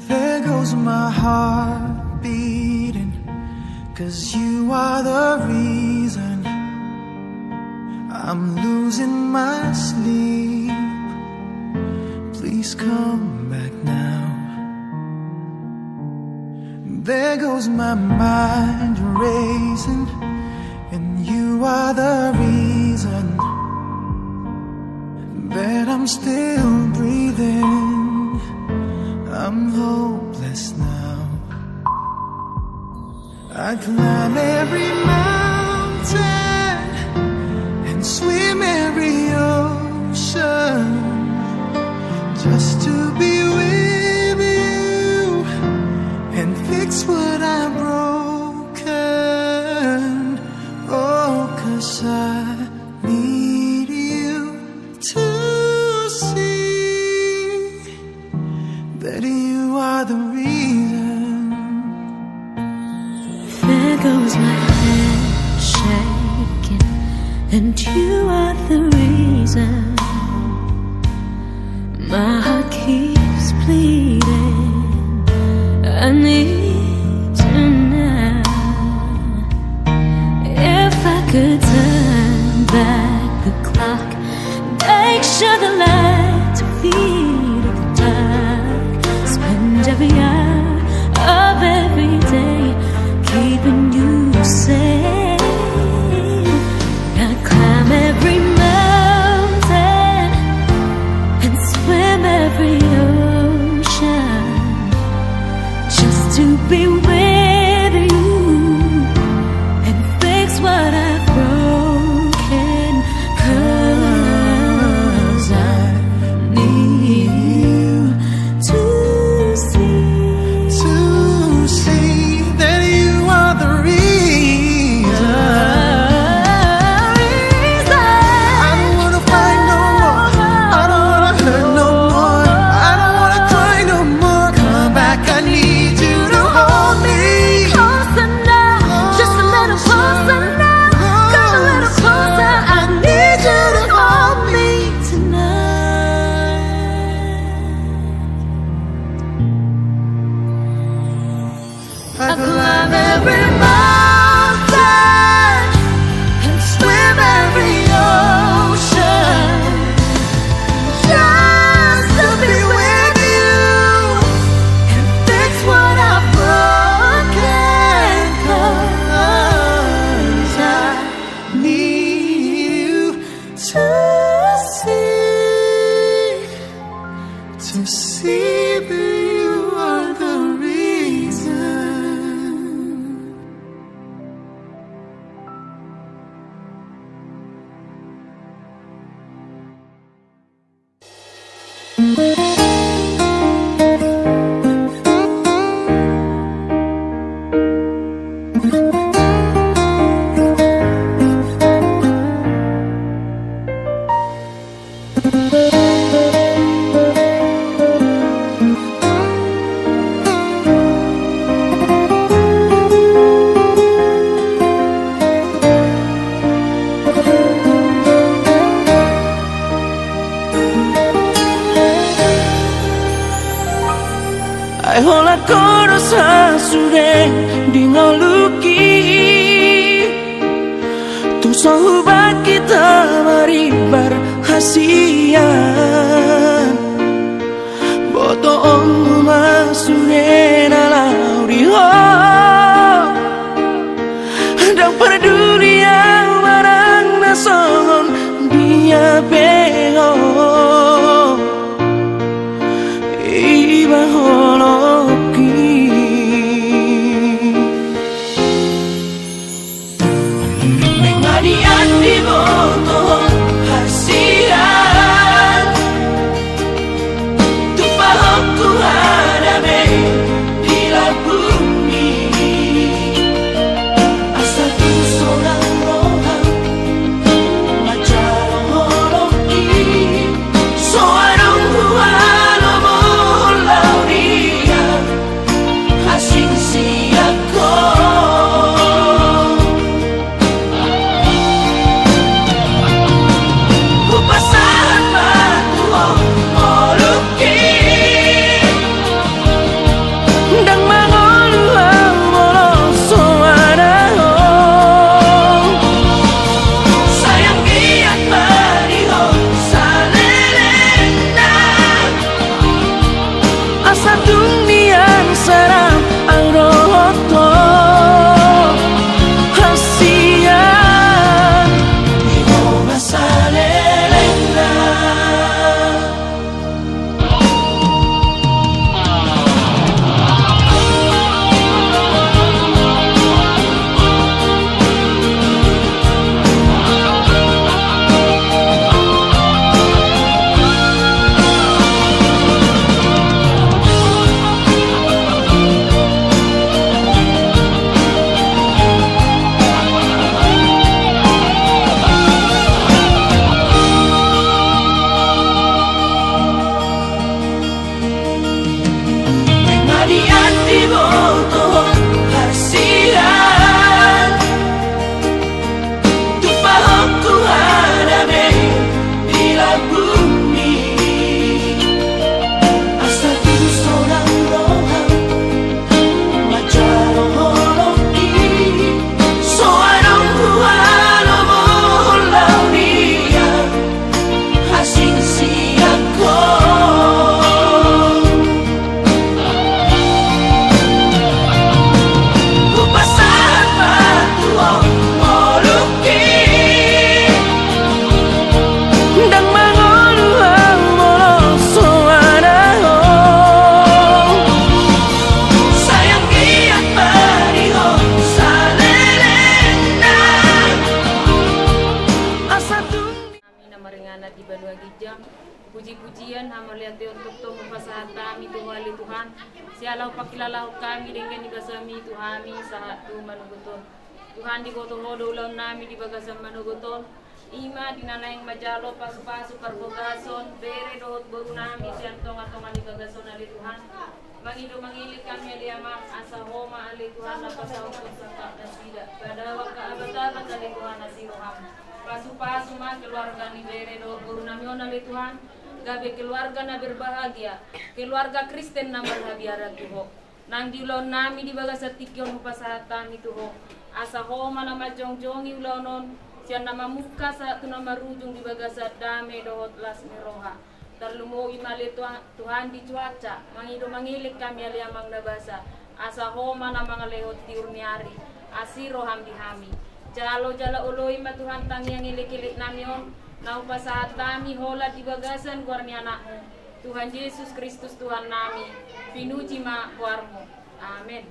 There goes my heart beating, 'cause you are the reason I'm losing my sleep. Please come back now. There goes my mind racing, and you are the reason that I'm still breathing. I'm hopeless now. I climb every mountain and swim every ocean just to be with you and fix what I've broken. Oh, 'cause I need you to see that you are the reason. There goes my head shaking, and you are the reason. My heart keeps bleeding. I need you now. If I could turn back the clock, make sure the lights feed the dark, spend every hour of every day keeping you safe. I'd climb every mountain and swim every ocean just to be with you and fix what I've broken. 'Cause I need you to see that you are the reason. I don't wanna fight no more. I don't wanna hurt no more. I don't wanna cry no more. Come back, I need you to hold me. Closer now, just a little closer now. Come a little closer, I need you to hold me tonight. I climb every mountain and swim every ocean just to be with you and fix what I've broken. 'Cause I Need you to see that you are the reason. Ai hola koro sa sureng di ngoluki tu sahubat kita mari berhasian boto om masurena lauriho dan peduli yang barang nason dia pengo iba holoki mengadian di boto hasian tu pahok Tuhan Sialau pakilalau kami dengan ibasami Tuhami saat tu manuguton. Tuhan di goto hodo ulang nami di bagasan manuguton. Ima dinanaing majalo pasu-pasu karbogason bere dohot baru nami siantong-atongan di bagason ali Tuhan. Mangido mangilik kami aliamang asa homa ali Tuhan napasahukun sangka dan tidak. Pada waktu abad-abad ali Tuhan asiroham. Pasu-pasu mah keluarga ni bere dohot baru nami on ali Tuhan. Gabe keluarga na berbahagia, keluarga Kristen na berhabiara tuho. Nang diulon nami di bagas atikyon upasahatan ituho. Asa homa na majong-jongi ulonon, siya na mamuka sa ito na marujong di bagas dame dohot las miroha. Tarlumogi mali Tuhan di cuaca, mangido mangilik kami aliamang nabasa. Asa homa na mga lehot tiurniari, asiroham dihami. Jalo-jala uloy ma Tuhan tangiang ilik-ilik namion. Nau pasahat kami hola di bagasan guarni anakmu Tuhan Yesus Kristus Tuhan nami pinuji ma kuarmu amin.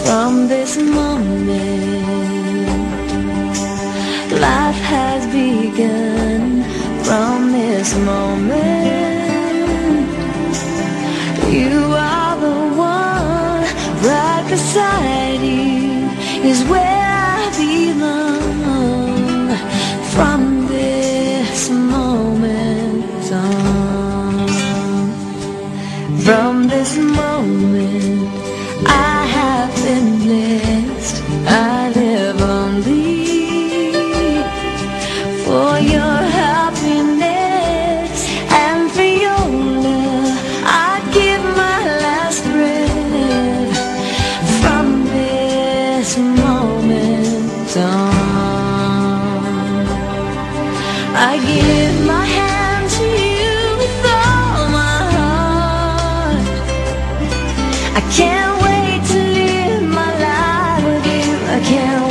From this moment life has begun. From this moment, you are the one. Right beside you is where I belong. From this moment on, from this moment, I have been blessed. I live only for your happiness and for your love. I'd give my last breath. From this moment on, I give my hand to you with all my heart. I can't wait to live my life with you. I can't